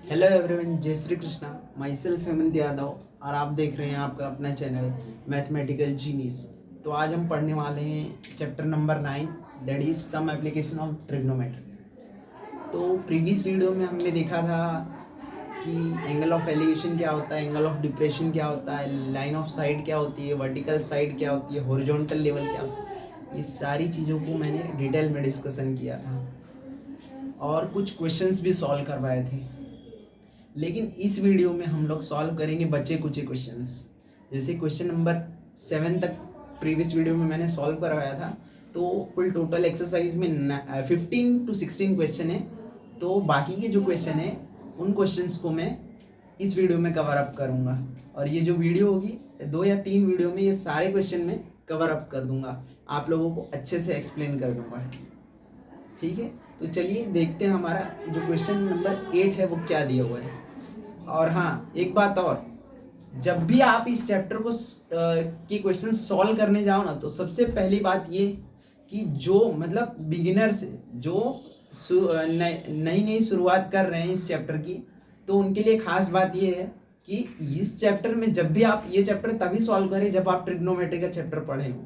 Hello everyone, जय Shri Krishna. My self Hemant Yadav और आप देख रहे हैं आपका अपना चैनल मैथमेटिकल जीनियस। तो आज हम पढ़ने वाले हैं chapter number 9, that is some application of trigonometry. तो प्रीवियस वीडियो में हमने देखा था कि एंगल ऑफ एलिवेशन क्या होता है, एंगल ऑफ डिप्रेशन क्या होता है, लाइन ऑफ साइड क्या होती है, वर्टिकल साइड क्या होती है, हॉरिजॉन्टल लेवल क्या होता है। ये सारी चीज़ों को मैंने डिटेल में डिस्कशन किया था और कुछ क्वेश्चंस भी सॉल्व करवाए थे। लेकिन इस वीडियो में हम लोग सॉल्व करेंगे बचे कुछ क्वेश्चंस। जैसे क्वेश्चन नंबर 7 तक प्रीवियस वीडियो में मैंने सॉल्व करवाया था। तो कुल टोटल एक्सरसाइज में 15 to 16 क्वेश्चन है। तो बाकी के जो क्वेश्चन है उन क्वेश्चंस को मैं इस वीडियो में कवर अप करूँगा, और ये जो वीडियो होगी 2 या 3 वीडियो में ये सारे क्वेश्चन में कवर अप कर दूंगा, आप लोगों को अच्छे से एक्सप्लेन कर दूंगा। ठीक है, तो चलिए देखते हैं हमारा जो क्वेश्चन नंबर 8 है वो क्या दिया हुआ है। और हाँ, एक बात और, जब भी आप इस चैप्टर को के क्वेश्चन सॉल्व करने जाओ ना, तो सबसे पहली बात ये कि जो मतलब बिगिनर से जो नई नई शुरुआत कर रहे हैं इस चैप्टर की, तो उनके लिए खास बात ये है कि इस चैप्टर में जब भी आप ये चैप्टर तभी सॉल्व करें जब आप ट्रिग्नोमेट्री का चैप्टर पढ़े हो।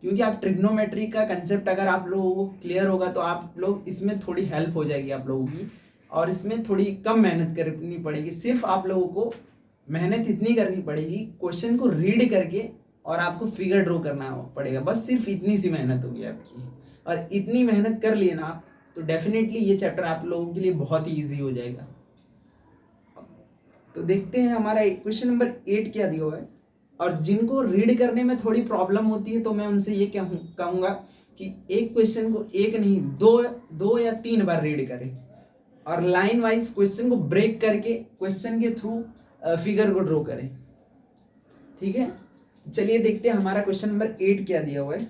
क्योंकि आप ट्रिग्नोमेट्री का कंसेप्ट अगर आप लोगों को क्लियर होगा तो आप लोग इसमें थोड़ी हेल्प हो जाएगी आप लोगों की, और इसमें थोड़ी कम मेहनत करनी पड़ेगी। सिर्फ आप लोगों को मेहनत इतनी करनी पड़ेगी, क्वेश्चन को रीड करके और आपको फिगर ड्रॉ करना पड़ेगा, बस सिर्फ इतनी सी मेहनत होगी आपकी। और इतनी मेहनत कर लिए ना आप, तो डेफिनेटली ये चैप्टर आप लोगों के लिए बहुत ही ईजी हो जाएगा। तो देखते हैं हमारा क्वेश्चन नंबर 8 क्या दिया हुआ है। और जिनको रीड करने में थोड़ी प्रॉब्लम होती है तो मैं उनसे ये कहूँगा कि एक क्वेश्चन को एक नहीं दो या 3 बार रीड करें, और लाइन वाइज क्वेश्चन को ब्रेक करके क्वेश्चन के थ्रू फिगर को ड्रॉ करें। ठीक है, चलिए देखते हैं हमारा क्वेश्चन नंबर 8 क्या दिया हुआ है।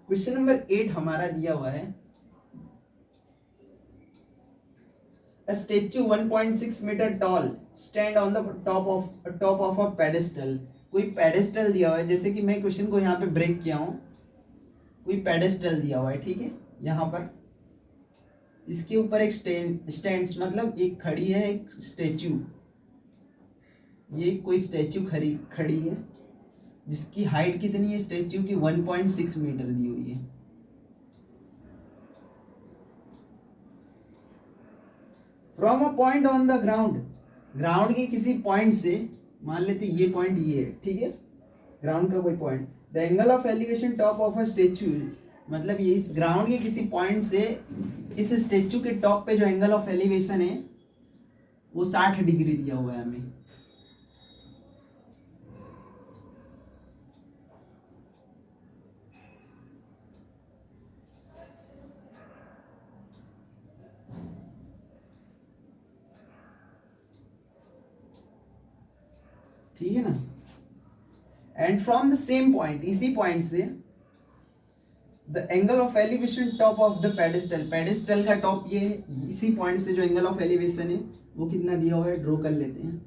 क्वेश्चन नंबर 8 हमारा दिया हुआ है, A statue 1.6 meter tall stand on the top of a pedestal। कोई पेडेस्टल दिया हुआ है, जैसे कि मैं क्वेश्चन को यहाँ पे ब्रेक किया हूँ। कोई पेडेस्टल दिया हुआ है, ठीक है, यहाँ पर इसके ऊपर एक स्टैंड्स मतलब एक खड़ी है एक स्टेच्यू। ये कोई स्टेच्यू खड़ी है जिसकी हाइट कितनी है स्टेच्यू की, 1.6 मीटर दी हुई है। From a point on the ground, ground के किसी पॉइंट से, मान लेते ये पॉइंट ये है, ठीक है, ग्राउंड का कोई point, the angle of elevation top of a statue, मतलब ये इस ग्राउंड के किसी पॉइंट से इस स्टेच्यू के टॉप पे जो एंगल ऑफ एलिवेशन है वो 60 डिग्री दिया हुआ है हमें। ठीक है ना, and from the same point, इसी पॉइंट से the angle of elevation top of the pedestal, pedestal का टॉप ये है, इसी पॉइंट से जो एंगल ऑफ एलिवेशन है वो कितना दिया हुआ है, ड्रॉ कर लेते हैं।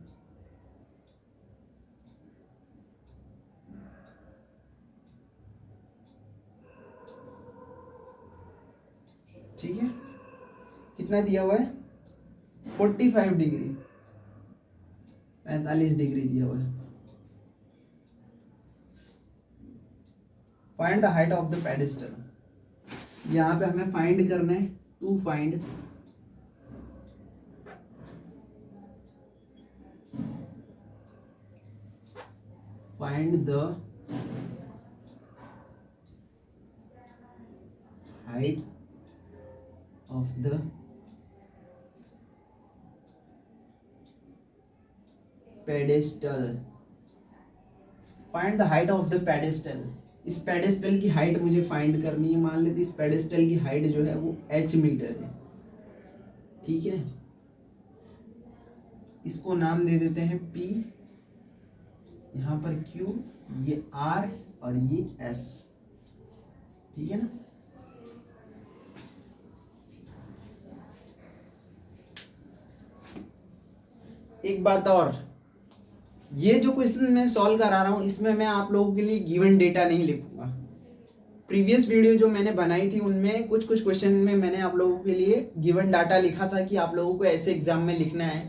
ठीक है, कितना दिया हुआ है, 45 डिग्री, 45 डिग्री दिया हुआ है। Find the height of the pedestal, यहाँ पे हमें फाइंड करना है, to find the height of the pedestal, find the height of the pedestal. इस पेडेस्टल की हाइट मुझे फाइंड करनी है। मान लेते इस पेडेस्टल की हाइट जो है वो h मीटर है, ठीक है, इसको नाम दे देते हैं p, यहाँ पर q, ये r और ये s, ठीक है ना। एक बात और, ये जो क्वेश्चन मैं सॉल्व करा रहा हूं इसमें मैं आप लोगों के लिए गिवन डेटा नहीं लिखूंगा। प्रीवियस वीडियो जो मैंने बनाई थी उनमें कुछ क्वेश्चन में मैंने आप लोगों के लिए गिवन डाटा लिखा था कि आप लोगों को ऐसे एग्जाम में लिखना है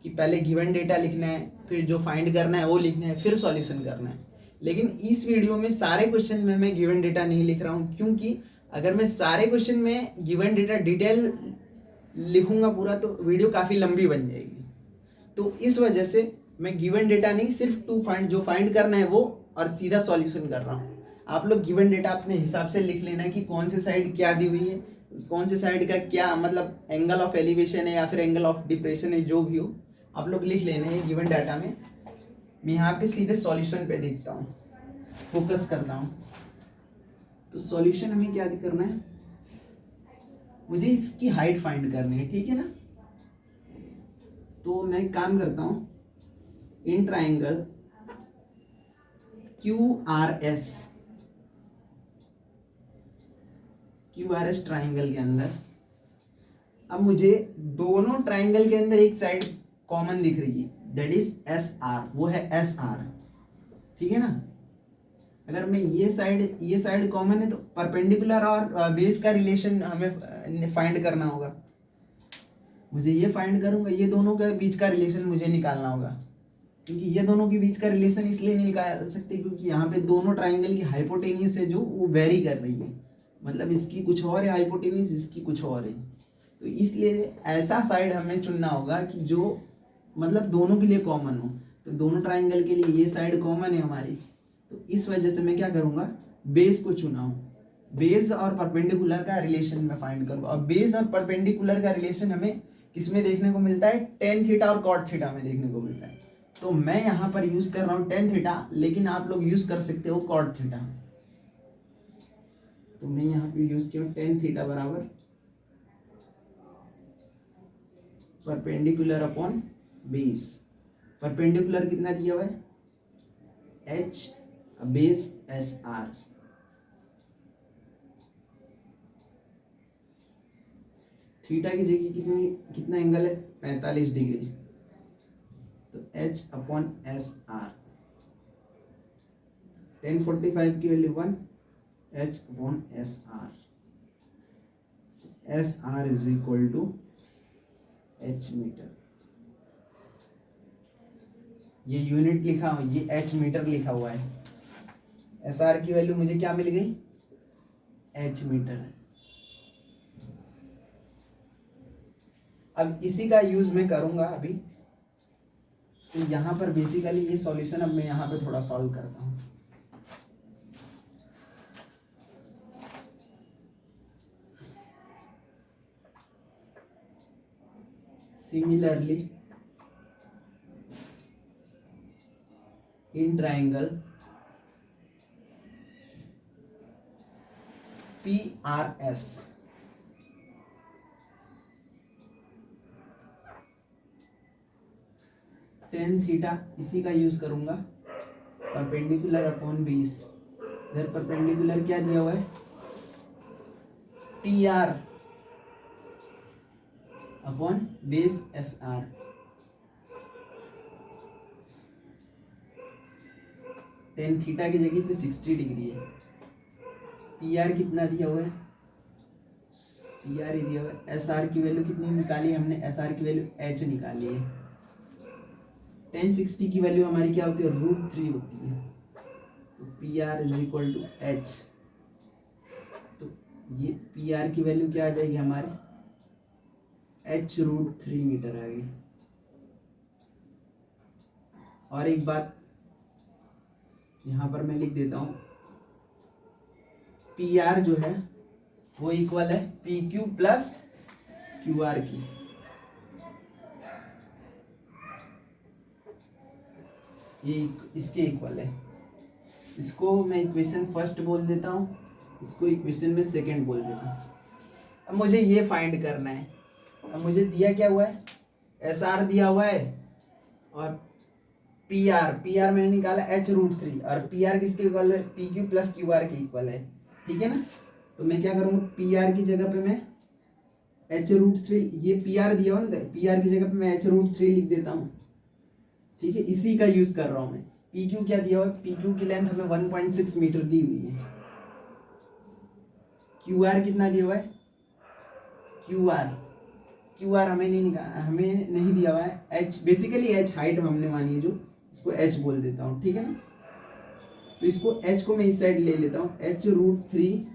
कि पहले गिवन डेटा लिखना है, फिर जो फाइंड करना है वो लिखना है, फिर सॉल्यूशन करना है। लेकिन इस वीडियो में सारे क्वेश्चन में मैं गिवन डेटा नहीं लिख रहा हूँ, क्योंकि अगर मैं सारे क्वेश्चन में गिवन डेटा डिटेल लिखूंगा पूरा तो वीडियो काफ़ी लंबी बन जाएगी। तो इस वजह से मैं गिवन डेटा नहीं, सिर्फ टू फाइंड, जो फाइंड करना है वो और सीधा सॉल्यूशन कर रहा हूँ। आप लोग गिवन डेटा अपने हिसाब से लिख लेना कि कौन से साइड क्या दी हुई है, कौन से साइड का क्या मतलब एंगल ऑफ एलिवेशन है या फिर एंगल ऑफ डिप्रेशन है, जो भी हो आप लोग लिख लेना है गिवन डाटा में। मैं यहाँ पे सीधे सॉल्यूशन पे देखता हूँ, फोकस करता हूँ। तो सॉल्यूशन हमें क्या करना है, मुझे इसकी हाइट फाइंड करनी है, ठीक है ना। तो मैं एक काम करता हूँ, इन ट्राइंगल QRS ट्राइंगल के अंदर, अब मुझे दोनों ट्राइंगल के अंदर एक साइड कॉमन दिख रही है, दैट इज SR, वो है SR, ठीक है ना। अगर मैं ये साइड कॉमन है तो परपेंडिकुलर और बेस का रिलेशन हमें फाइंड करना होगा। मुझे ये फाइंड करूंगा, ये दोनों के बीच का रिलेशन मुझे निकालना होगा, क्योंकि ये दोनों के बीच का रिलेशन इसलिए नहीं निकाल सकते क्योंकि यहाँ पे दोनों ट्राइंगल की हाइपोटेनियस है जो वो वेरी कर रही है, मतलब इसकी कुछ और है हाइपोटेनियस, इसकी कुछ और है। तो इसलिए ऐसा साइड हमें चुनना होगा कि जो मतलब दोनों के लिए कॉमन हो। तो दोनों ट्राइंगल के लिए ये साइड कॉमन है हमारी, तो इस वजह से मैं क्या करूँगा, बेस को चुना हूँ। बेस और परपेंडिकुलर का रिलेशन मैं फाइंड करूँगा। और बेस और परपेंडिकुलर का रिलेशन हमें किसमें देखने को मिलता है, टेन थीटा और कॉट थीटा में देखने को मिलता है। तो मैं यहाँ पर यूज कर रहा हूँ टेन थीटा, लेकिन आप लोग यूज कर सकते हो कॉट थीटा। तो मैं यहाँ पे यूज किया टेन थीटा बराबर परपेंडिकुलर अपॉन बेस। परपेंडिकुलर कितना दिया हुआ है, H, बेस SR। थीटा की जगह कितना एंगल है, 45 डिग्री, तो H अपॉन SR। 1045 की value 1, H upon SR। SR is equal to H metre. ये यूनिट लिखा हुआ, ये H मीटर लिखा हुआ है। SR की वैल्यू मुझे क्या मिल गई, H मीटर। अब इसी का यूज मैं करूंगा अभी। तो यहाँ पर बेसिकली ये सॉल्यूशन अब मैं यहाँ पे थोड़ा सॉल्व करता हूँ। Similarly in triangle PRS, tan theta इसी का यूज करूंगा, परपेंडिकुलर अपॉन बेस। इधर परपेंडिकुलर क्या दिया हुआ है, PR upon base SR। Tan theta की जगह पे 60 डिग्री है। PR कितना दिया हुआ है, PR ही दिया हुआ है। SR की वैल्यू कितनी निकाली हमने, SR की वैल्यू H निकाली है। 1060 की वैल्यू हमारी क्या होती है, √3 होती है। तो PR is equal to H। तो ये PR की वैल्यू क्या आ जाएगी हमारे, H √3 मीटर आ गई। और एक बात यहाँ पर मैं लिख देता हूँ, PR जो है वो इक्वल है PQ प्लस QR की। ये इसके इक्वल है। इसको मैं इक्वेशन फर्स्ट बोल देता हूँ, इसको इक्वेशन में सेकंड बोल देता हूँ। अब मुझे ये फाइंड करना है। अब मुझे दिया क्या हुआ है, SR दिया हुआ है और PR मैंने निकाला H √3 और PR किसके इक्वल है, PQ प्लस QR के इक्वल है, ठीक है ना। तो मैं क्या करूँगा, PR की जगह पे मैं H √3, ये PR दिया हुआ ना, PR की जगह पे मैं H √3 लिख देता हूँ, ठीक है। इसी का यूज कर रहा हूँ मैं। PQ क्या दिया हुआ है, PQ की लेंथ हमें 1.6 मीटर दी हुई है। क्यू आर कितना दिया हुआ है, क्यू आर हमें नहीं दिया हुआ है। एच बेसिकली एच हाइट हमने मानी है, जो इसको एच बोल देता हूँ, ठीक है ना। तो इसको एच को मैं इस साइड ले लेता हूँ, एच √3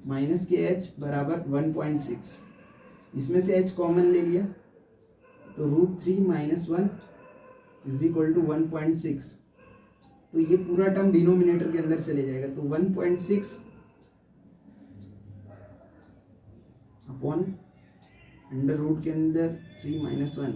माइनस के एच बराबर 1.6, इसमें से एच कॉमन ले लिया तो √3 माइनस 1 इज इक्वल टू 1.6। तो ये पूरा टर्म डिनोमिनेटर के अंदर चले जाएगा, तो 1.6 अपॉन अंडर रूट के अंदर 3 माइनस 1।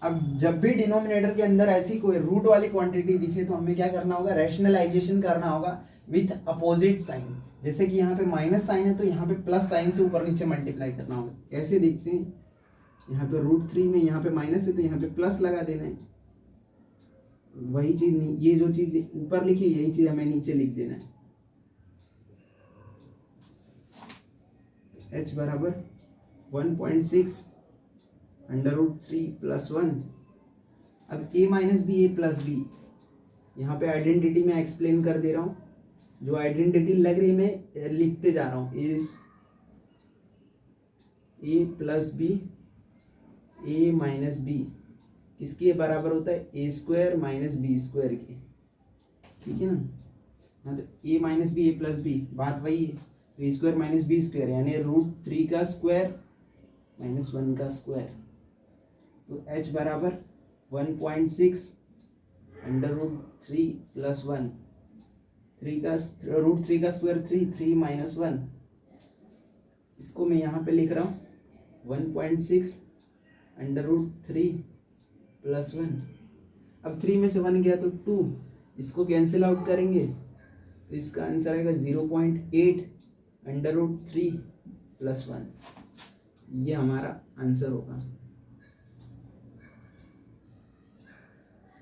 अब जब भी डिनोमिनेटर के अंदर ऐसी कोई रूट वाली क्वांटिटी दिखे तो हमें क्या करना होगा, रैशनलाइजेशन करना होगा विथ अपोजिट साइन। जैसे कि यहाँ पे माइनस साइन है तो यहाँ पे प्लस साइन से ऊपर नीचे मल्टीप्लाई करना होगा। कैसे देखते हैं, यहाँ पे √3 में यहाँ पे माइनस है तो यहाँ पे प्लस लगा देना है, वही चीज नहीं, ये जो चीज ऊपर लिखी यही चीज हमें नीचे लिख देना है। h बराबर 1.6 √3 + 1। अब a minus b a plus b, यहाँ पे आइडेंटिटी में एक्सप्लेन कर दे रहा हूँ, जो आइडेंटिटी लग रही मैं लिखते जा रहा हूँ, is a plus b a minus b किसके बराबर होता है, a² माइनस b² के, ठीक है ना। हाँ तो a minus b a plus b बात वही है, तो a² माइनस b² यानी √3 का स्क्वायर माइनस 1 का स्क्वायर। तो h बराबर 1.6 √3 + 1, 3 का √3 का स्क्वायर 3 माइनस 1, इसको मैं यहाँ पे लिख रहा हूँ 1.6 √3 + 1। अब 3 में से 1 गया तो 2, इसको कैंसिल आउट करेंगे तो इसका आंसर आएगा 0.8 √3 + 1। ये हमारा आंसर होगा।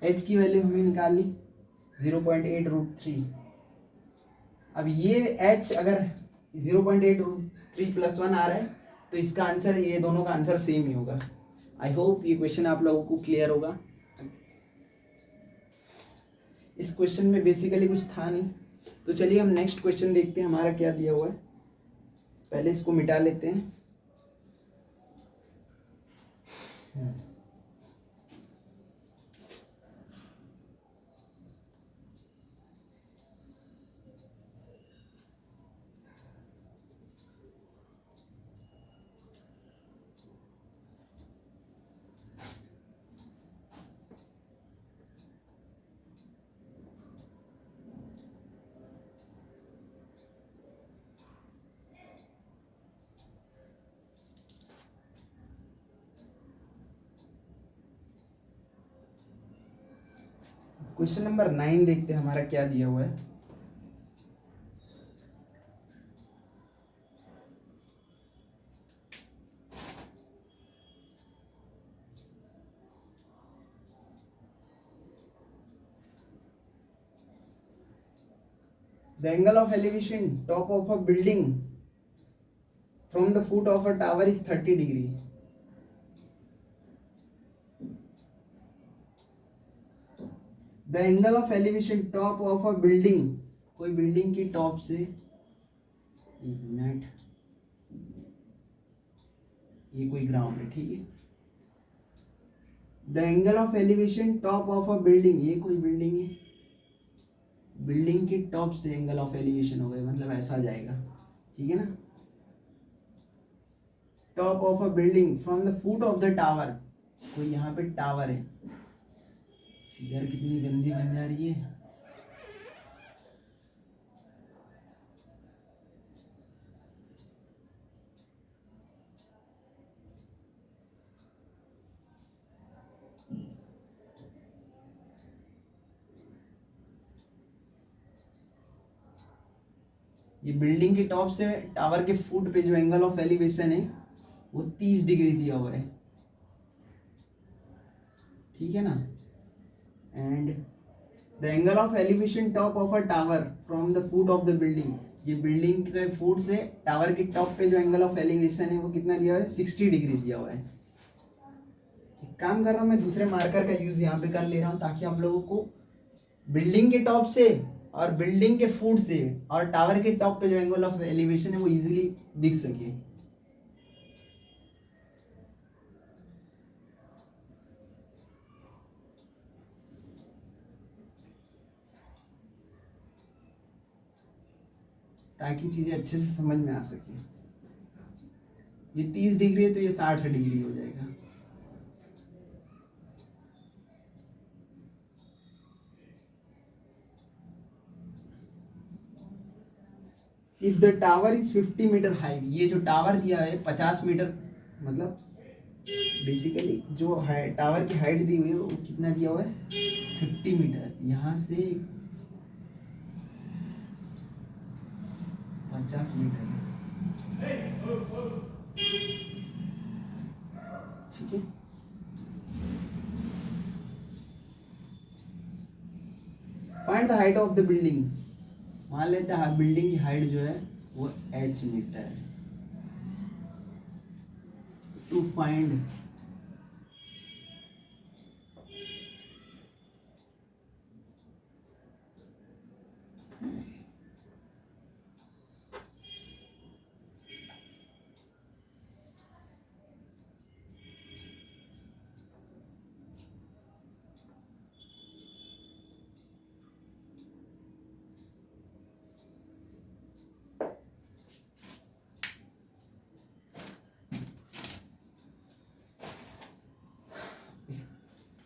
h की वैल्यू हमें निकाल ली 0.8 √3। अब ये h अगर 0.8 √3 + 1 आ रहा है तो इसका आंसर, ये दोनों का आंसर सेम ही होगा। आई होप ये क्वेश्चन आप लोगों को क्लियर होगा। इस क्वेश्चन में बेसिकली कुछ था नहीं, तो चलिए हम नेक्स्ट क्वेश्चन देखते हैं हमारा क्या दिया हुआ है। पहले इसको मिटा लेते हैं। क्वेश्चन नंबर 9 देखते हैं हमारा क्या दिया हुआ है। The angle of elevation top of a building from the foot of a tower is 30 degree. The angle of elevation top of a building, कोई बिल्डिंग की टॉप से, एक मिनट, ये कोई ग्राउंड है, ठीक है। The angle of elevation top of a building, ये कोई बिल्डिंग है, बिल्डिंग की टॉप से एंगल ऑफ एलिवेशन हो गया, मतलब ऐसा जाएगा, ठीक है ना। Top of a building from the foot of the tower, कोई यहाँ पे टावर है, फिगर कितनी गंदी बन जा रही है। ये बिल्डिंग के टॉप से टावर के फुट पे जो एंगल ऑफ एलिवेशन है वो 30 डिग्री दिया हुआ है, ठीक है ना। And the angle of elevation top of a tower from the foot of the building, ये बिल्डिंग के फुट से टावर के टॉप पे जो एंगल ऑफ एलिवेशन है वो कितना दिया हुआ है, 60 डिग्री दिया हुआ है। एक काम कर रहा हूँ मैं, दूसरे मार्कर का यूज यहाँ पे कर ले रहा हूँ ताकि आप लोगों को बिल्डिंग के टॉप से और बिल्डिंग के फुट से और टावर के टॉप पे जो एंगल ऑफ एलिवेशन है वो इजीली दिख सके। ताकि चीजें अच्छे से समझ में आ सके। ये 30 डिग्री है तो ये 60 डिग्री हो जाएगा। If the tower is 50 metre height, ये जो टावर दिया है 50 मीटर, मतलब बेसिकली जो टावर की हाइट दी हुई है वो कितना दिया हुआ है 50 मीटर। यहाँ से 50 मीटर, ठीक है। Find the height of the building. मान लेते हैं बिल्डिंग की हाइट जो है वो h मीटर है। टू फाइंड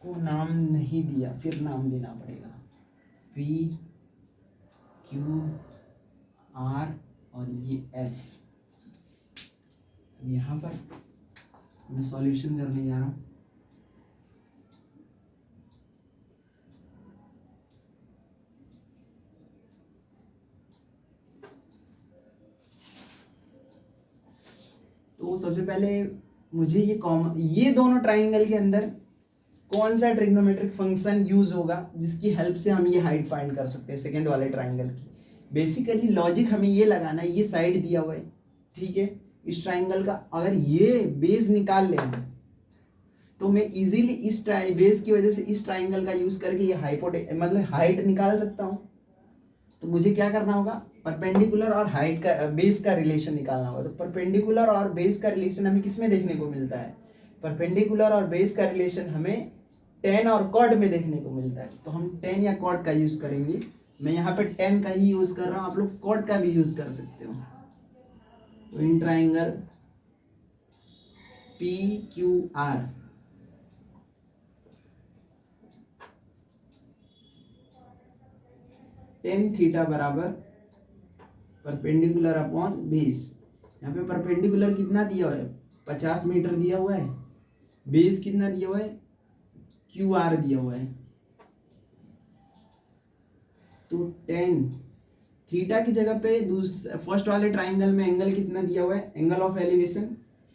को नाम नहीं दिया, फिर नाम देना पड़ेगा। P Q R और ये S। यहाँ पर मैं सॉल्यूशन करने जा रहा हूँ। तो सबसे पहले मुझे ये दोनों ट्राइंगल के अंदर कौन सा ट्रिग्नोमेट्रिक फंक्शन यूज होगा जिसकी हेल्प से हम ये हाइट फाइंड कर सकते हैं सेकंड वाले ट्राइंगल की। बेसिकली लॉजिक हमें ये लगाना है, ये साइड दिया हुआ है, ठीक है। इस ट्राइंगल का अगर ये बेस निकाल ले तो मैं इजीली इस बेस की वजह से इस ट्राइंगल का यूज करके ये मतलब हाइट निकाल सकता हूँ। तो मुझे क्या करना होगा, परपेंडिकुलर और हाइट का बेस का रिलेशन निकालना होगा। तो परपेंडिकुलर और बेस का रिलेशन हमें किस में देखने को मिलता है, परपेंडिकुलर और बेस का रिलेशन हमें टेन और कॉड में देखने को मिलता है। तो हम टेन या कॉड का यूज करेंगे। मैं यहाँ पे टेन का ही यूज कर रहा हूँ, आप लोग कॉड का भी यूज कर सकते हो। तो in triangle P Q R tan theta बराबर परपेंडिकुलर अपॉन बेस। यहाँ पे परपेंडिकुलर कितना दिया हुआ है 50 मीटर दिया हुआ है, बेस कितना दिया हुआ है क्यू आर दिया हुआ है। तो टेन थीटा की जगह पे फर्स्ट वाले ट्राइंगल में एंगल कितना दिया हुआ है, एंगल ऑफ एलिवेशन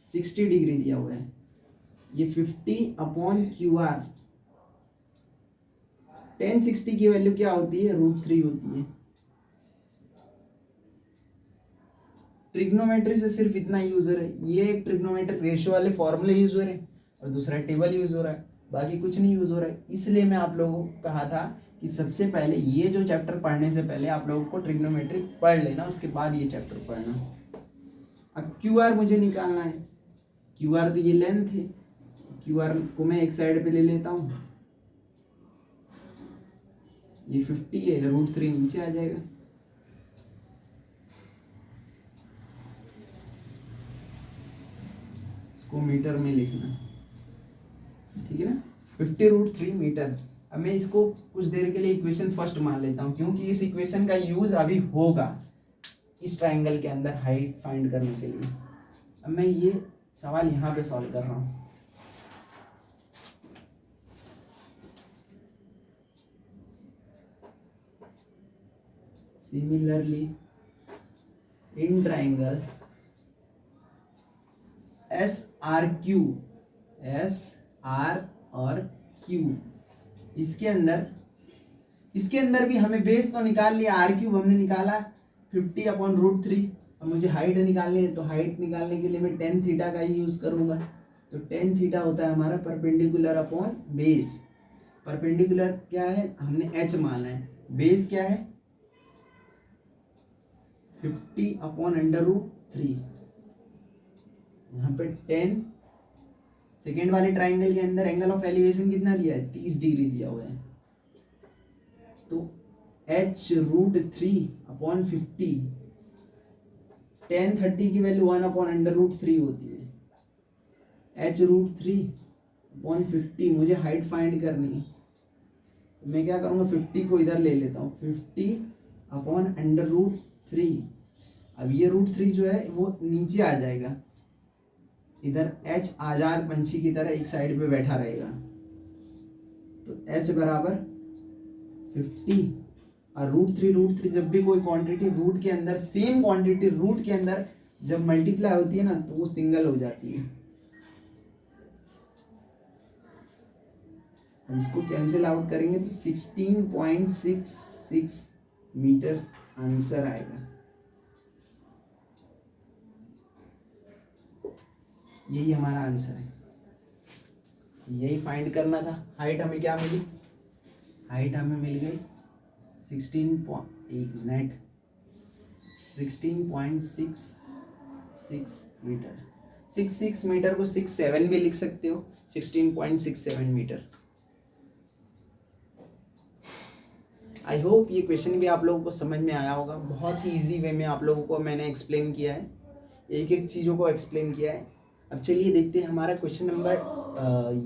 60 डिग्री दिया हुआ है। ये 50 अपॉन क्यू आर, टेन 60 की वैल्यू क्या होती है √3 होती है। ट्रिग्नोमेट्री से सिर्फ इतना यूज है, ये एक ट्रिग्नोमेट्रिक रेशियो वाले फॉर्मूले यूज हो रहे हैं और दूसरा टेबल यूज हो रहा है, बाकी कुछ नहीं यूज हो रहा है। इसलिए मैं आप लोगों को कहा था कि सबसे पहले ये जो चैप्टर पढ़ने से पहले आप लोगों को ट्रिग्नोमेट्री पढ़ लेना, उसके बाद ये चैप्टर पढ़ना। अब क्यू आर मुझे निकालना है। क्यू आर तो ये लेंथ है, क्यू आर को मैं एक साइड पे ले लेता हूँ। ये 50 है, √3 नीचे आ जाएगा। इसको मीटर में लिखना, ठीक है ना, 50 √3 मीटर। अब मैं इसको कुछ देर के लिए इक्वेशन फर्स्ट मान लेता हूँ, क्योंकि इस इक्वेशन का यूज अभी होगा इस ट्राइंगल के अंदर हाइट फाइंड करने के लिए। अब मैं ये सवाल यहाँ पे सॉल्व कर रहा हूँ। Similarly in triangle SRQ, SR और Q, इसके अंदर भी हमें बेस तो निकाल लिया, R³ हमने निकाला 50 अपॉन √3। अब मुझे हाइट निकालनी है, तो हाइट निकालने के लिए मैं टेन थीटा का ही यूज करूंगा। तो टेन थीटा होता है हमारा परपेंडिकुलर अपॉन बेस। परपेंडिकुलर क्या है, हमने h माना है, बेस क्या है 50/√3, यहाँ पे 10। सेकेंड वाले ट्राइंगल के अंदर एंगल ऑफ एलिवेशन कितना दिया है, 30 डिग्री दिया हुआ है। तो h√3/50, 10 30 की वैल्यू 1/√3 होती है। h√3/50 मुझे हाइट फाइंड करनी है, तो मैं क्या करूँगा, 50 को इधर ले लेता हूँ, 50/√3। अब ये √3 जो है वो नीचे आ जाएगा, इधर h आजाद पंछी की तरह एक साइड पे बैठा रहेगा। तो h बराबर 50 और √3 जब भी कोई क्वांटिटी रूट के अंदर, सेम क्वांटिटी रूट के अंदर जब मल्टीप्लाई होती है ना, तो वो सिंगल हो जाती है। हम इसको कैंसिल आउट करेंगे तो 16.66 मीटर आंसर आएगा। यही हमारा आंसर है, यही फाइंड करना था। हाइट हमें क्या मिली, हाइट हमें मिल गई 16.66 मीटर। 66 मीटर को 67 भी लिख सकते हो, 16.67 मीटर। आई होप ये क्वेश्चन भी आप लोगों को समझ में आया होगा। बहुत ही इजी वे में आप लोगों को मैंने एक्सप्लेन किया है, एक एक चीज़ों को एक्सप्लेन किया है। अब चलिए देखते हैं हमारा क्वेश्चन नंबर,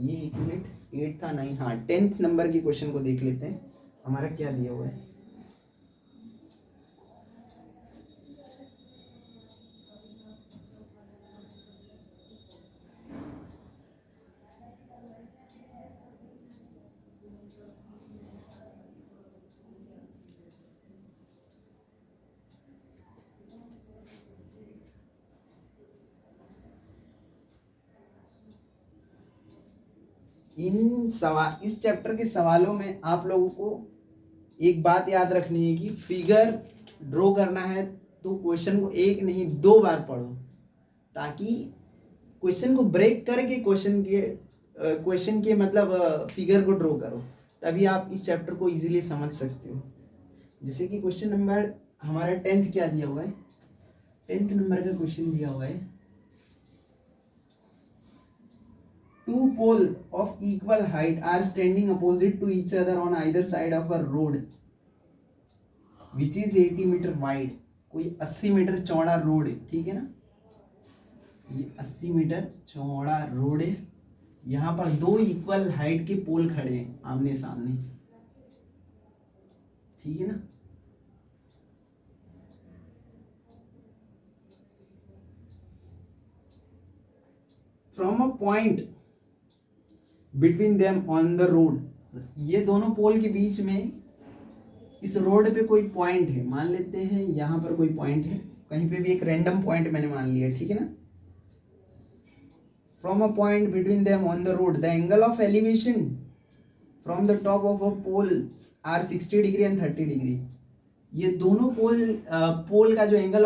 ये एक मिनट, 8 था 9, हाँ 10th नंबर के क्वेश्चन को देख लेते हैं, हमारा क्या दिया हुआ है। इस चैप्टर के सवालों में आप लोगों को एक बात याद रखनी है कि फिगर ड्रॉ करना है तो क्वेश्चन को एक नहीं 2 बार पढ़ो, ताकि क्वेश्चन को ब्रेक करके क्वेश्चन के मतलब फिगर को ड्रॉ करो, तभी आप इस चैप्टर को इजीली समझ सकते हो। जैसे कि क्वेश्चन नंबर हमारा 10th क्या दिया हुआ है, 10th नंबर का क्वेश्चन दिया हुआ है, 2 poles of equal height are standing opposite to each other on either side of a road which is 80 meter wide। कोई 80 मीटर चौड़ा रोड है, ठीक है ना, ये 80 मीटर चौड़ा रोड है। यहाँ पर 2 इक्वल हाइट के पोल खड़े हैं आमने सामने, ठीक है ना। From a point between them on the road, ये दोनों पोल के बीच में इस रोड पे कोई पॉइंट है, मान लेते हैं यहाँ पर कोई पॉइंट है, कहीं पे भी एक रैंडम पॉइंट मैंने मान लिया, ठीक है ना। From a point between them on the road the angle of elevation from the top of a pole are 60 degree and 30 degree. ये दोनों पोल का जो एंगल,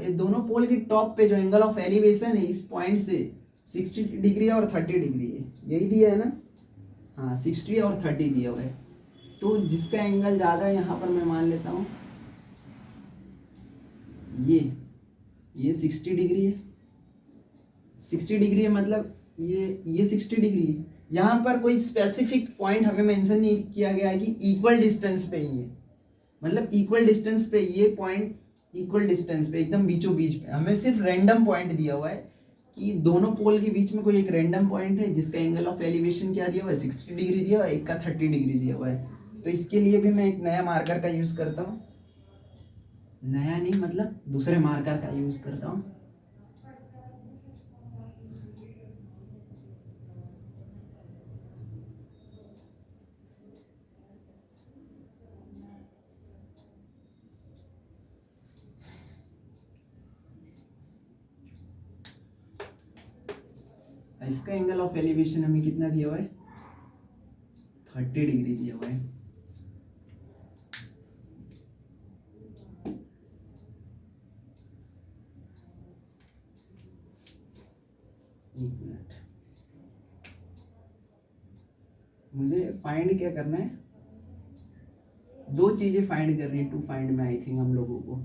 ये दोनों पोल के टॉप पे जो एंगल ऑफ एलिवेशन है इस पॉइंट से 60 डिग्री और 30 डिग्री है, यही दिया है ना, हाँ 60 और 30 दिया हुआ है। तो जिसका एंगल ज़्यादा है यहाँ पर मैं मान लेता हूँ ये 60 डिग्री है, 60 डिग्री है, मतलब ये 60 डिग्री है। यहाँ पर कोई स्पेसिफिक पॉइंट हमें मेंशन नहीं किया गया है कि इक्वल डिस्टेंस पे ही है, मतलब इक्वल डिस्टेंस पे ये पॉइंट, इक्वल डिस्टेंस पे एकदम बीचों बीच पे, हमें सिर्फ रैंडम पॉइंट दिया हुआ है कि दोनों पोल के बीच में कोई एक रैंडम पॉइंट है जिसका एंगल ऑफ एलिवेशन क्या दिया हुआ है, 60 डिग्री दिया हुआ है, एक का 30 डिग्री दिया हुआ है। तो इसके लिए भी मैं एक नया मार्कर का यूज करता हूँ, नया नहीं मतलब दूसरे मार्कर का यूज करता हूँ। इसका एंगल ऑफ एलिवेशन हमें कितना दिया हुआ है, 30 डिग्री दिया हुआ है। एक मिनट, मुझे फाइंड क्या करना है, 2 चीजें फाइंड करनी है टू फाइंड में, आई थिंक हम लोगों को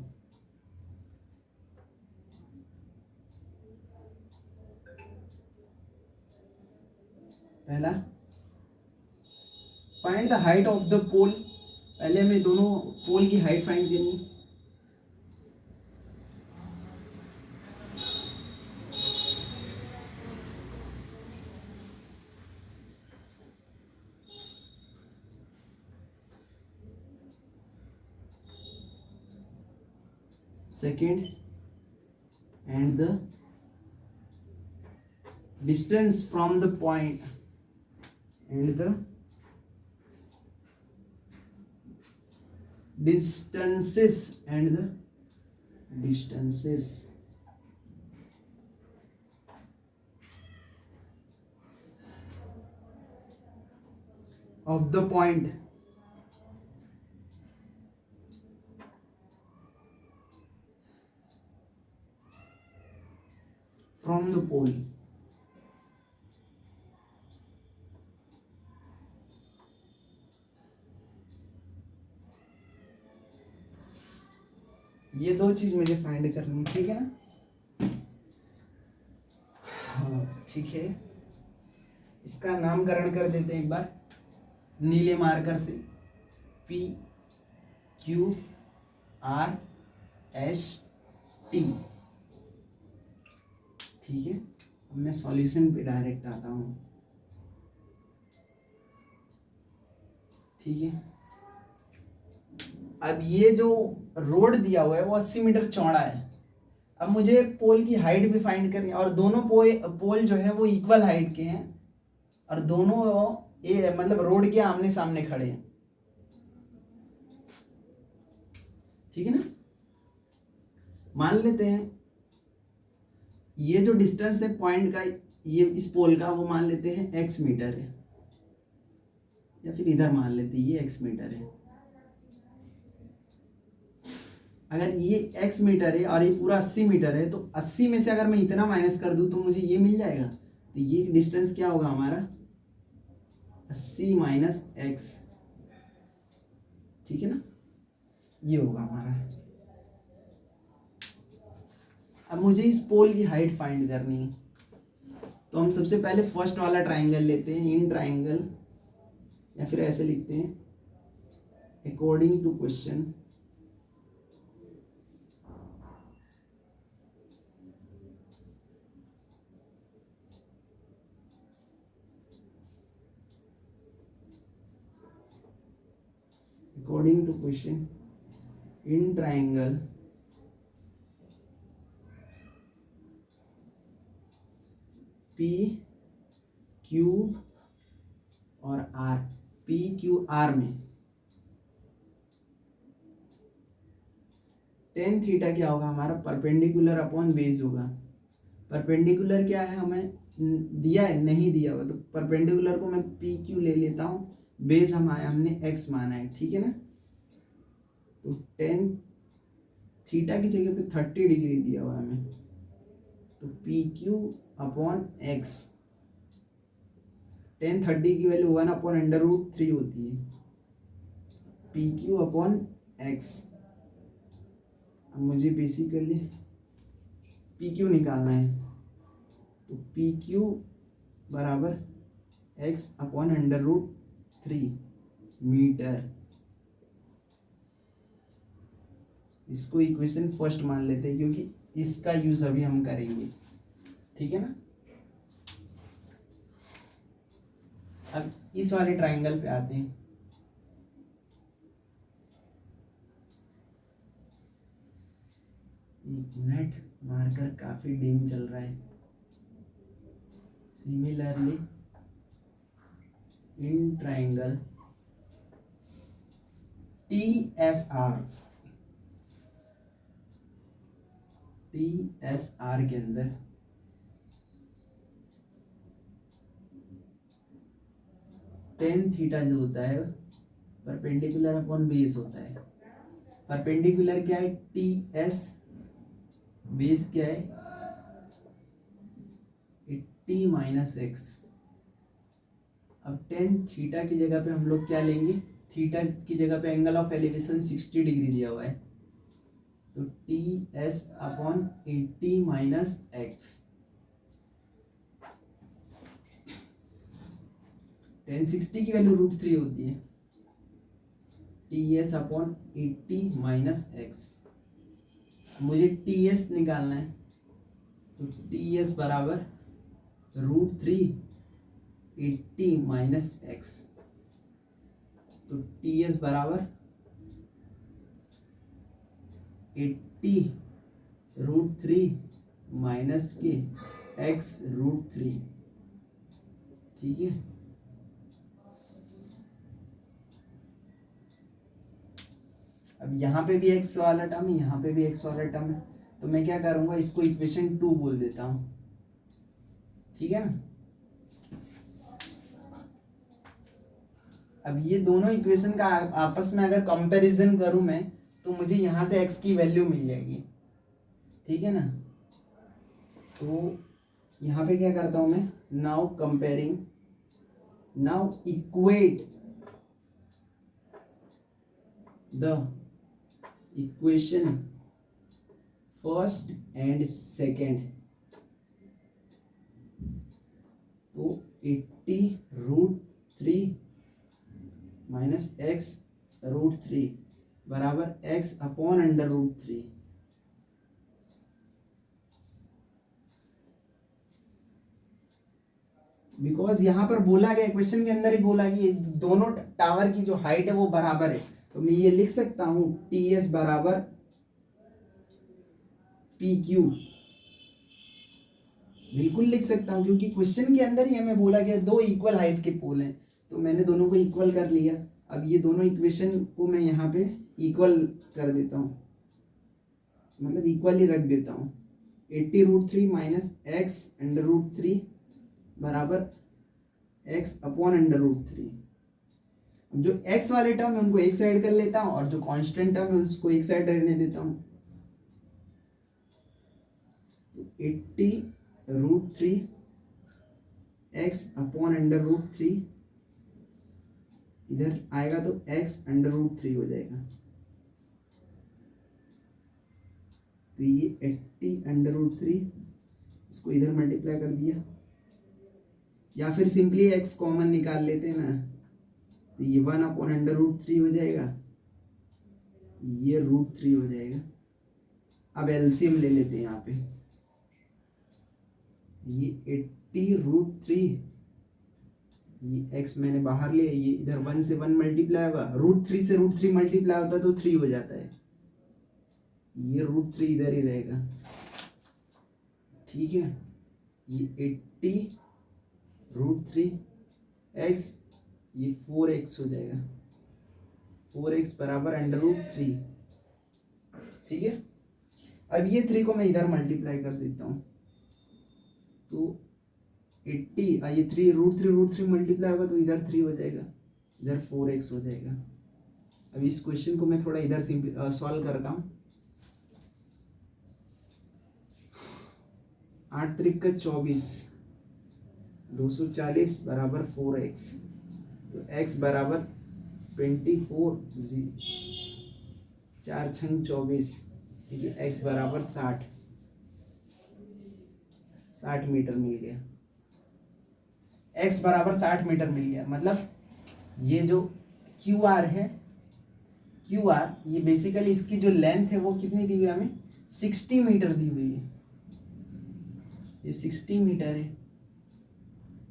पहला find the height of the pole, पहले हमें दोनों पोल की हाइट फाइंड करनी है। Second, and the distance from the point, and the distances and the distances of the point from the pole। ये दो चीज मुझे फाइंड करनी, ठीक है ना। हाँ ठीक है, इसका नामकरण कर देते हैं एक बार नीले मार्कर से, P Q R S T, ठीक है। अब मैं सॉल्यूशन पे डायरेक्ट आता हूँ, ठीक है। अब ये जो रोड दिया हुआ है वो 80 मीटर चौड़ा है। अब मुझे पोल की हाइट भी फाइंड करनी है, और दोनों पोल जो है वो इक्वल हाइट के हैं, और दोनों मतलब रोड के आमने सामने खड़े हैं, ठीक है ना। मान लेते हैं ये जो डिस्टेंस है पॉइंट का, ये इस पोल का, वो मान लेते हैं x मीटर है, या फिर इधर मान लेते हैं ये x मीटर है। अगर ये x मीटर है और ये पूरा 80 मीटर है, तो 80 में से अगर मैं इतना माइनस कर दूं तो मुझे ये मिल जाएगा। तो ये डिस्टेंस क्या होगा हमारा, 80 माइनस x, ठीक है ना, ये होगा हमारा। अब मुझे इस पोल की हाइट फाइंड करनी है, तो हम सबसे पहले फर्स्ट वाला ट्राइंगल लेते हैं, इन ट्राइंगल, या फिर ऐसे लिखते हैं according to question according to question in triangle P Q और R, P Q R में टेन थीटा क्या होगा हमारा, परपेंडिकुलर अपॉन बेस होगा। परपेंडिकुलर क्या है हमें दिया है, नहीं दिया हुआ, तो परपेंडिकुलर को मैं पी क्यू ले लेता हूँ, बेस हमने एक्स माना है, ठीक है ना। तो टेन थीटा की जगह पे 30 डिग्री दिया हुआ है हमें, तो P Q upon x, ten 30 की वैल्यू 1/√3 होती है, पी क्यू अपॉन एक्स। अब मुझे बेसिकली पी क्यू निकालना है, तो पी क्यू बराबर x/√3 मीटर। इसको इक्वेशन फर्स्ट मान लेते हैं, क्योंकि इसका यूज अभी हम करेंगे, ठीक है ना। अब इस वाले ट्राइंगल पे आते हैं। एक मिनट, मार्कर काफी डिम चल रहा है। सिमिलरली इन ट्राइंगल TSR के अंदर टेन थीटा जो होता है परपेंडिकुलर अपॉन बेस होता है। परपेंडिकुलर क्या है, TS, बेस क्या है 80 माइनस एक्स। अब टेन थीटा की जगह पे हम लोग क्या लेंगे, थीटा की जगह पे एंगल ऑफ एलिवेशन 60 डिग्री दिया हुआ है, तो TS upon 80 minus x. Ten 60 की वैल्यू √3 होती है, TS अपॉन 80 माइनस एक्स। मुझे TS निकालना है, तो TS बराबर √3 80 माइनस एक्स। तो TS बराबर 80 √3 माइनस के x √3। ठीक है, अब यहाँ पे भी x वाला टर्म है, यहाँ पे भी x वाला टर्म है, तो मैं क्या करूँगा, इसको इक्वेशन 2 बोल देता हूँ। ठीक है ना। अब ये दोनों इक्वेशन का आपस में अगर कंपैरिजन करूं मैं, तो मुझे यहाँ से x की वैल्यू मिल जाएगी। ठीक है ना। तो यहाँ पे क्या करता हूँ मैं, now comparing, now equate the equation first and second. तो 80 √3 माइनस x √3 बराबर x अपॉन अंडर √3। बिकॉज यहाँ पर बोला गया, क्वेश्चन के अंदर ही बोला कि ये दोनों टावर की जो हाइट है वो बराबर है, तो मैं ये लिख सकता हूँ TS बराबर PQ। बिल्कुल लिख सकता हूँ, क्योंकि क्वेश्चन के अंदर ही हमें बोला गया दो इक्वल हाइट के पोल हैं, तो मैंने दोनों को इक्वल कर लिया। अब ये दोनों इक्वेशन को मैं यहाँ पे इक्वल कर देता हूँ, मतलब इक्वल ही रख देता हूँ। 80 √3 माइनस एक्स अंडर √3 बराबर x अपॉन अंडर √3। जो x वाले टर्म है उनको एक साइड कर लेता हूँ, और जो कांस्टेंट टर्म है उसको एक साइड रहने देता हूँ। तो 80 √3 x अपॉन अंडर √3 इधर आएगा तो x अंडर √3 हो जाएगा। तो ये 80 अंडर √3, इसको इधर मल्टीप्लाई कर दिया, या फिर सिंपली x कॉमन निकाल लेते हैं ना, तो ये 1 अपॉन अंडर √3 हो जाएगा, ये √3 हो जाएगा। अब एलसीएम ले लेते हैं यहाँ पे, ये 80 √3, ये x मैंने बाहर लिया, ये इधर 1 से 1 मल्टीप्लाई होगा, √3 से √3 मल्टीप्लाई होता है तो 3 हो जाता है, ये √3 इधर ही रहेगा। ठीक है, ये 80 √3 x, ये 4x हो जाएगा, 4x बराबर अंडर √3। ठीक है, अब ये 3 को मैं इधर मल्टीप्लाई कर देता हूँ, तो 80 ये 3 √3 मल्टीप्लाई होगा तो इधर 3 हो जाएगा, इधर 4x हो जाएगा। अब इस क्वेश्चन को मैं थोड़ा इधर सॉल्व करता हूँ। 8 त्रिक 24, 240 बराबर 4x, तो x बराबर 24, 4 छंग 24, ठीक है, x बराबर 60 मीटर मिल गया। x बराबर 60 मीटर मिल गया, मतलब ये जो QR है, QR ये बेसिकली इसकी जो लेंथ है वो कितनी दी हुई है हमें, 60 मीटर दी हुई है, ये 60 मीटर है।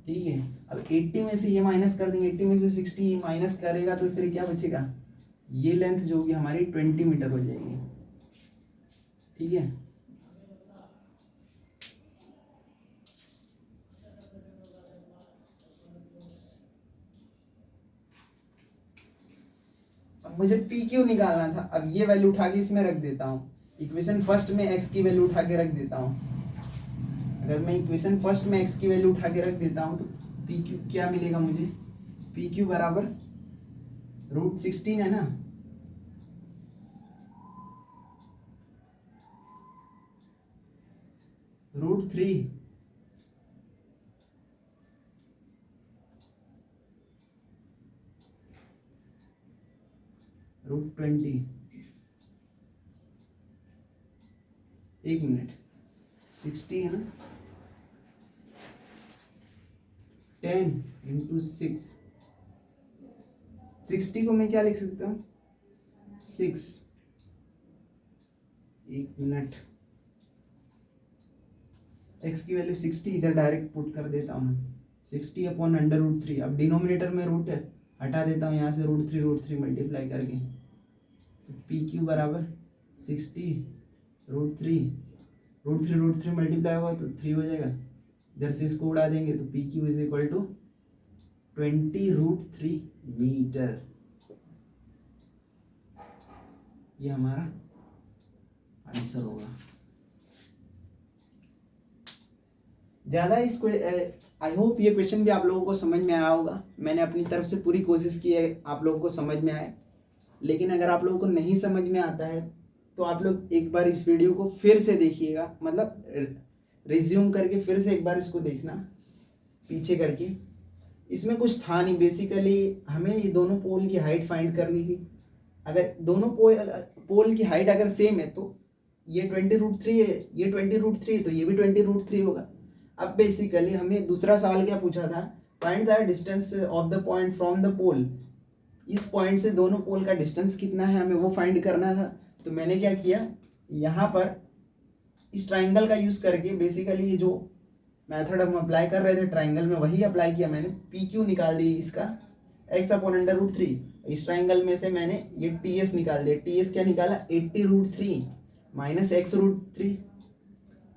ठीक है, अब 80 में से ये माइनस कर देंगे, 80 में से 60 माइनस करेगा तो फिर क्या बचेगा, ये लेंथ जो होगी हमारी 20 मीटर हो जाएगी। ठीक है, अब मुझे PQ निकालना था, अब ये वैल्यू उठा के इसमें रख देता हूँ, इक्वेशन फर्स्ट में x की वैल्यू उठा के रख देता हूँ। अगर मैं इक्वेशन फर्स्ट में x की वैल्यू उठा के रख देता हूँ तो PQ क्या मिलेगा मुझे, PQ बराबर √16 है ना, √3 √20, एक मिनट, 60 है ना, 10 × 6 60 को मैं क्या लिख सकता हूँ, 6, एक मिनट, x की वैल्यू 60 इधर डायरेक्ट पुट कर देता हूँ, 60 अपॉन √3। अब डिनोमिनेटर में रूट हटा देता हूँ यहाँ से, √3 मल्टीप्लाई करके, तो पी क्यू बराबर 60 √3 मल्टीप्लाई होगा तो 3 हो जाएगा, इधर से इसको उड़ा देंगे तो P Q is equal to 20√3 metre. ये हमारा आंसर होगा। ज़्यादा इसको आई होप ये क्वेश्चन भी आप लोगों को समझ में आया होगा। मैंने अपनी तरफ से पूरी कोशिश की है आप लोगों को समझ में आए, लेकिन अगर आप लोगों को नहीं समझ में आता है तो आप लोग एक बार इस वीडियो को फिर से देखिएगा, मतलब रिज्यूम करके फिर से एक बार इसको देखना पीछे करके। इसमें कुछ था नहीं, बेसिकली हमें ये दोनों पोल की हाइट फाइंड करनी थी। अगर दोनों पोल की हाइट अगर सेम है तो ये 20√3 है, ये 20√3 है तो ये भी 20√3 होगा। अब बेसिकली हमें दूसरा सवाल क्या पूछा था, find the distance of the point from the pole. इस पॉइंट से दोनों पोल का डिस्टेंस कितना है हमें वो फाइंड करना था। तो मैंने क्या किया, यहाँ पर इस ट्राइंगल का यूज करके बेसिकली ये जो मेथड हम अप्लाई कर रहे थे ट्राइंगल में वही अप्लाई किया मैंने। पी क्यू निकाल दी इसका x अपॉन √3, इस ट्राइंगल में से मैंने ये टी एस निकाल दिया। टी एस क्या निकाला, 80√3 माइनस x√3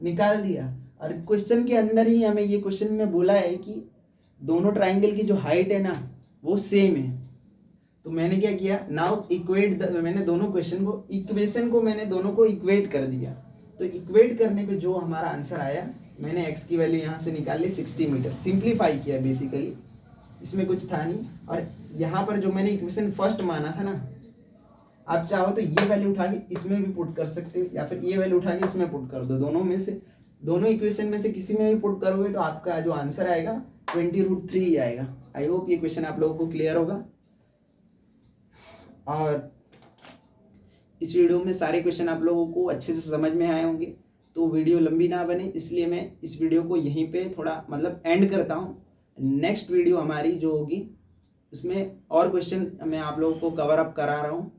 निकाल दिया। और क्वेश्चन के अंदर ही हमें ये क्वेश्चन में बोला है कि दोनों ट्राइंगल की जो हाइट है ना वो सेम है। तो मैंने क्या किया, नाउ इक्वेट मैंने दोनों क्वेश्चन को, इक्वेशन को मैंने दोनों को इक्वेट कर दिया। तो इक्वेट करने पे जो हमारा आंसर आया, मैंने x की वैल्यू यहाँ से निकाल ली 60 मीटर, सिंप्लीफाई किया बेसिकली, इसमें कुछ था नहीं। और यहाँ पर जो मैंने इक्वेशन फर्स्ट माना था ना, आप चाहो तो ये वैल्यू उठा के इसमें भी पुट कर सकते हो, या फिर ये वैल्यू उठा के इसमें पुट कर दो। दोनों में से, दोनों इक्वेशन में से किसी में भी पुट करोगे तो आपका जो आंसर आएगा 20√3 ही आएगा। आई होप ये क्वेश्चन आप लोगों को क्लियर होगा। और इस वीडियो में सारे क्वेश्चन आप लोगों को अच्छे से समझ में आए होंगे, तो वीडियो लंबी ना बने इसलिए मैं इस वीडियो को यहीं पे थोड़ा मतलब एंड करता हूँ। नेक्स्ट वीडियो हमारी जो होगी उसमें और क्वेश्चन मैं आप लोगों को कवर अप करा रहा हूँ।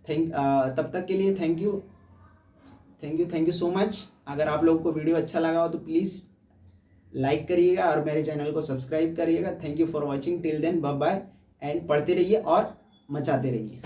तब तक के लिए थैंक यू सो मच। अगर आप लोगों को वीडियो अच्छा लगा हो तो प्लीज़ लाइक करिएगा और मेरे चैनल को सब्सक्राइब करिएगा। Thank you for watching, till then bye bye, and पढ़ते रहिए और मचाते रहिए।